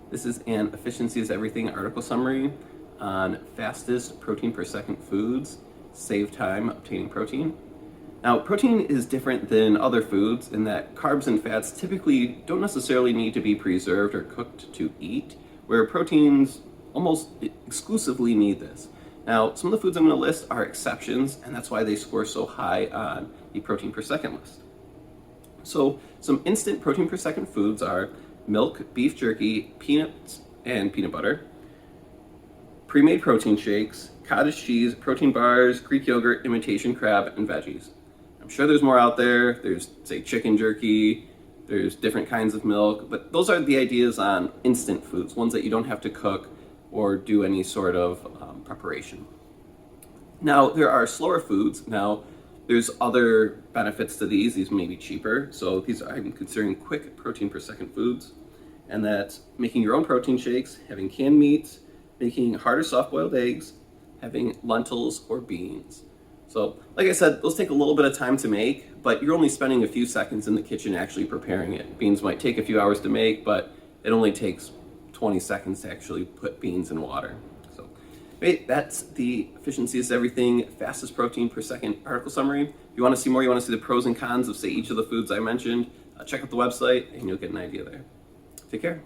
This is an Efficiency is Everything article summary on fastest protein per second foods, save time obtaining protein. Now, protein is different than other foods in that carbs and fats typically don't necessarily need to be preserved or cooked to eat, where proteins almost exclusively need this. Now, some of the foods I'm going to list are exceptions, and that's why they score so high on the protein per second list. So, some instant protein per second foods are milk, beef jerky, peanuts, and peanut butter, pre-made protein shakes, cottage cheese, protein bars, Greek yogurt, imitation crab, and veggies. I'm sure there's more out there. There's, say, chicken jerky, there's different kinds of milk, but those are the ideas on instant foods, ones that you don't have to cook or do any sort of preparation. Now, there are slower foods. Now, there's other benefits to these. These may be cheaper. So these I'm considering quick protein per second foods. And that's making your own protein shakes, having canned meats, making hard or soft-boiled eggs, having lentils or beans. So, like I said, those take a little bit of time to make, but you're only spending a few seconds in the kitchen actually preparing it. Beans might take a few hours to make, but it only takes 20 seconds to actually put beans in water. So, great, that's the Efficiency is Everything fastest protein per second article summary. If you want to see more, you want to see the pros and cons of, say, each of the foods I mentioned, check out the website and you'll get an idea there. Take care.